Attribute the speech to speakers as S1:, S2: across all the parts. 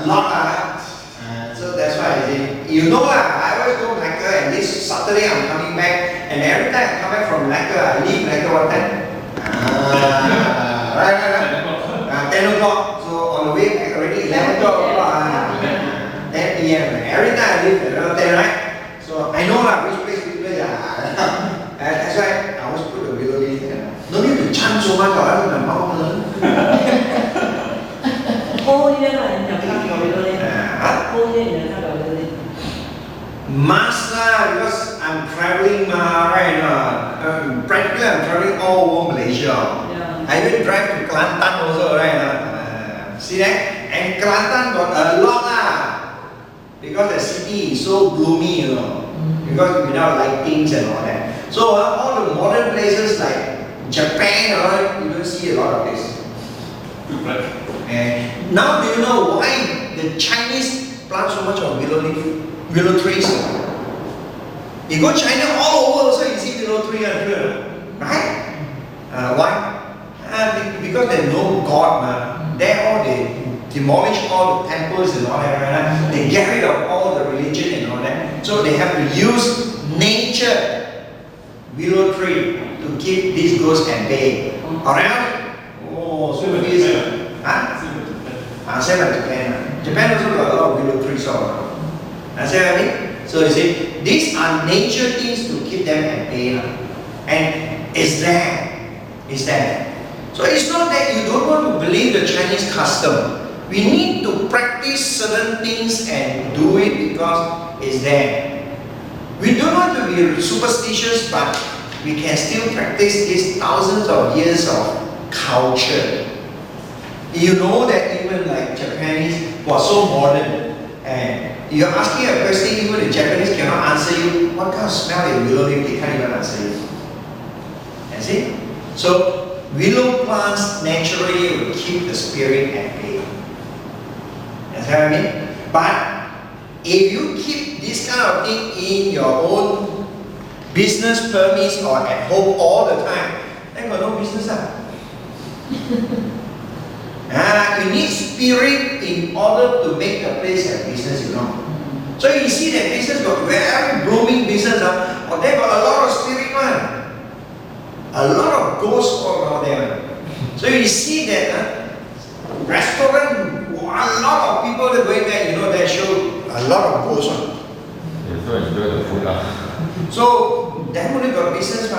S1: lot. So that's why I say, you know I always go Malacca, and this Saturday I'm coming back, and every time I come back from Malacca, I leave Malacca what time? Right. 10 o'clock. So on the way back already 11 o'clock. 10 p.m. Every time I leave around 10, right? So I know which place. That's why I always put the willow leaf there. No need to chant so much, or else my mouth learn. Must because I'm traveling right now. Practically I'm traveling all over Malaysia. Yeah. I even drive to Kelantan also right now. See that? And Kelantan got a lot because the city is so gloomy, because without lightings and all that. So all the modern places like Japan, you don't see a lot of this. And now do you know why the Chinese plant so much of willow trees? You go China all over also you see willow tree right? Why? Because they know God. There all they demolish all the temples and all that. They get rid of all the religion and all that. So they have to use nature willow tree to keep these ghosts at bay. Around? Oh, so it is. Same as Japan. Japan also got a lot of willow trees all around. So you see, these are nature things to keep them at bay. And it's there. It's there. So it's not that you don't want to believe the Chinese custom. We need to practice certain things and do it because it's there. We don't want to be superstitious, but we can still practice these thousands of years of culture. You know that even like Japanese was so modern, and you're asking a question, even the Japanese cannot answer you. What kind of smell is willow leaf? They can't even answer you. You see? So willow plants naturally will keep the spirit at bay. That's what I mean? But if you keep this kind of thing in your own business permits or at home all the time, then got no business. You need spirit in order to make the place a business, So you see that business got very blooming business, or they got a lot of spirit, a lot of ghosts all around there. So you see that restaurant, a lot of people that going there, they show a lot of ghosts.
S2: So enjoy the food.
S1: So they only got business,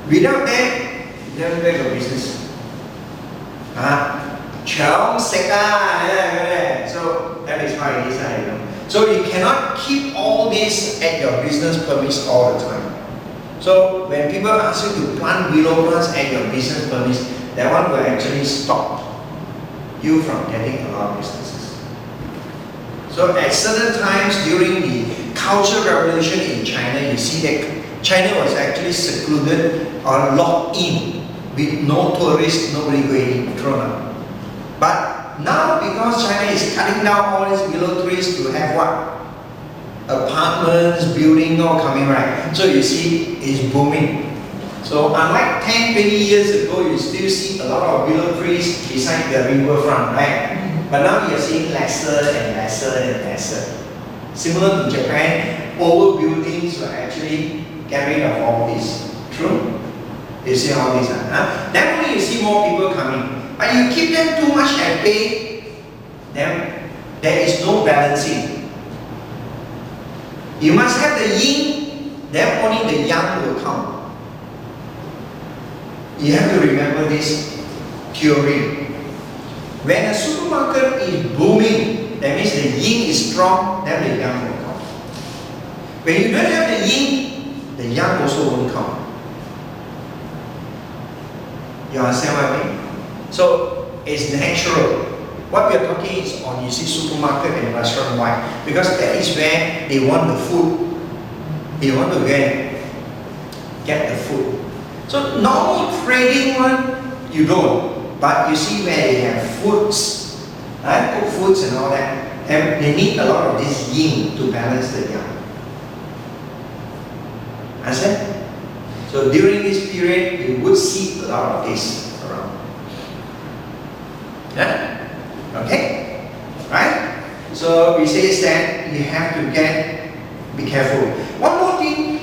S1: without that, they haven't got business. So that is how it is. So you cannot keep all this at your business permits all the time. So when people ask you to plant willow plants at your business permits, that one will actually stop you from getting a lot of businesses. So at certain times during the Cultural Revolution in China, you see that China was actually secluded or locked in with no tourists, nobody going thrown out. But now because China is cutting down all these willow trees to have what? Apartments, building all coming right. So you see it's booming. So unlike 10, 20 years ago, you still see a lot of willow trees beside the riverfront, right? But now you're seeing lesser and lesser and lesser. Similar to Japan, old buildings will actually get rid of all this. True? You see all this, Then only you see more people coming. But you keep them too much at bay, then there is no balancing. You must have the yin, then only the yang will come. You have to remember this theory. When a supermarket is booming, that means the yin is strong, then the yang will come. When you don't have the yin, the yang also won't come. You understand what I mean? So it's natural. What we are talking is on, you see, supermarket and restaurant. Why? Because that is where they want the food. They want to get the food. So normal trading one, you don't. But you see where they have foods, right? Cook foods and all that. And they need a lot of this yin to balance the yang. Understand? So during this period, you would see a lot of this around. Yeah? Okay? Right? So we say that you have to be careful. One more thing,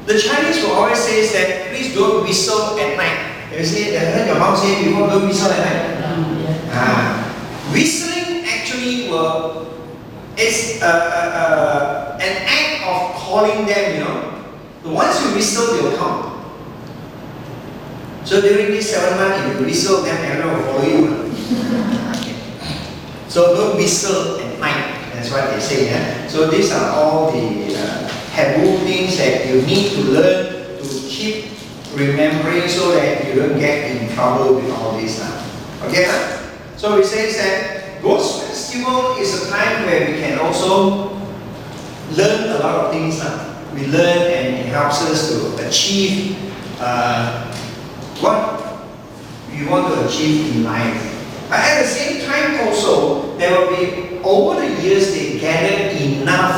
S1: the Chinese will always say that please don't whistle at night. You see, I heard your mom say before, don't whistle at night. Whistling actually is an act of calling them, you know. Once you whistle, they'll come. So during this 7 months, if you whistle, then everyone will follow you. So don't whistle at night. That's what they say. Yeah? So these are all the taboo things that you need to learn to keep remembering so that you don't get in trouble with all this. Okay? So it says that Ghost Festival is a time where we can also learn a lot of things. We learn and it helps us to achieve what we want to achieve in life. At the same time also, there will be, over the years, they gathered enough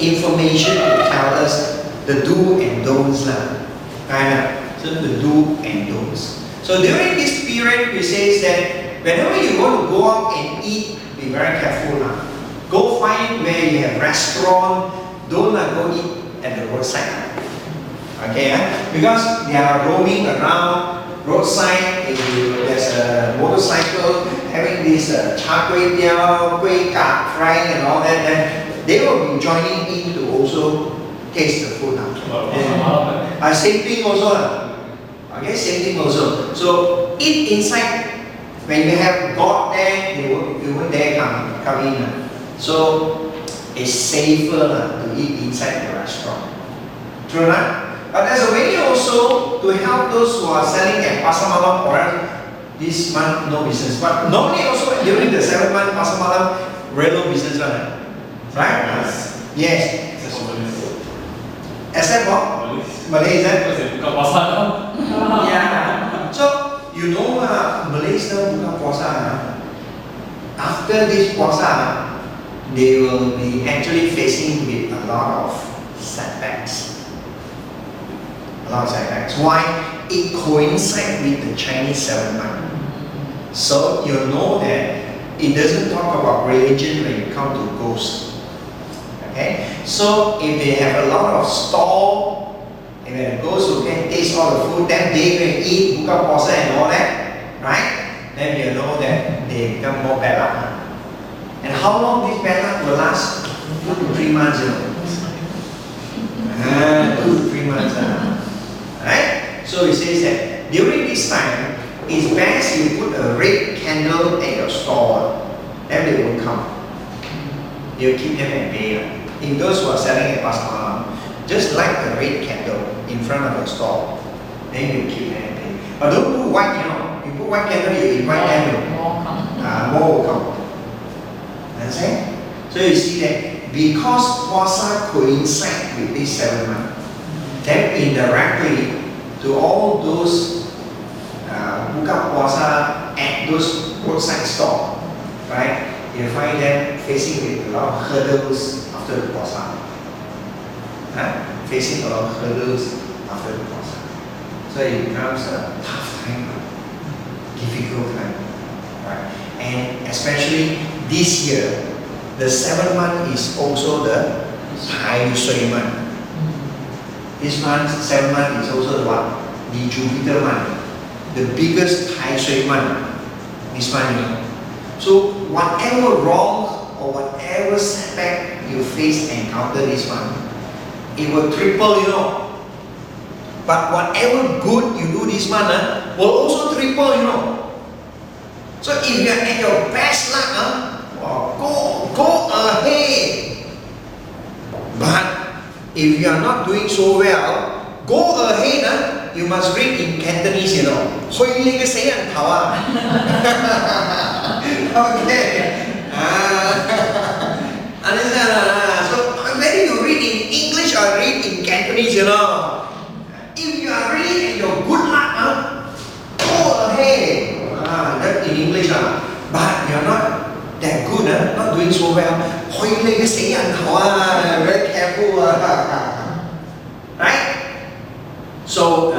S1: information to tell us the do and don'ts. So the do and don'ts. So during this period, we say that whenever you want to go out and eat, be very careful. Go find where you have restaurant, don't go eat at the roadside. Okay, because they are roaming around roadside. There's a motorcycle having this char kway teow, kway kap frying and all that. Then they will be joining in to also taste the food. Same thing also. Okay, same thing also. So eat inside. When you have God there, you won't dare come in. So it's safer to eat inside the restaurant. True, right? But there's a way also to help those who are selling at Pasar Malam or this month no business. But normally also during the 7 month Pasar Malam, regular business, right? Yes. Except what? Malay, is that? Yeah. So you know Malaysia buka puasa. After this puasa, they will be actually facing with a lot of setbacks. Why? It coincides with the Chinese 7 months. So you know that it doesn't talk about religion when you come to ghosts. Okay? So if they have a lot of stall, and when the ghosts will can taste all the food, then they will eat buka puasa and all that, right? Then you know that they become more bad luck. And how long this bad luck will last? 2 to 3 months, you know. 2 to 3 months. Right? So it says that during this time, it's best you put a red candle at your store. Then they will come. You keep them at bay. In those who are selling at Pasar Malam, just light the red candle in front of your store. Then you keep them at bay. But don't put white, you know. You put white candle, you invite them. More will come. Understand? So you see that because puasa coincides with this 7 months, then indirectly to all those buka puasa at those roadside stores, right? You find them facing with a lot of hurdles after the puasa. Facing a lot of hurdles after the puasa. So it becomes a tough time, difficult time, right? And especially this year, the 7 month is also the Hai Sui month. This month, 7 month is also the what? The Jupiter month. The biggest Hai Sui month. This month, you know. So whatever wrong or whatever setback you face and encounter this month, it will triple, you know. But whatever good you do this month will also triple, you know. So if you are at your best luck, go ahead. But if you are not doing so well, go ahead. You must read in Cantonese, you know. Okay. Understand? So whether you read in English or read in Cantonese, you know. If you are really at your good luck, go ahead. That's in English, but you are not that good, not doing so well. Very careful, right? So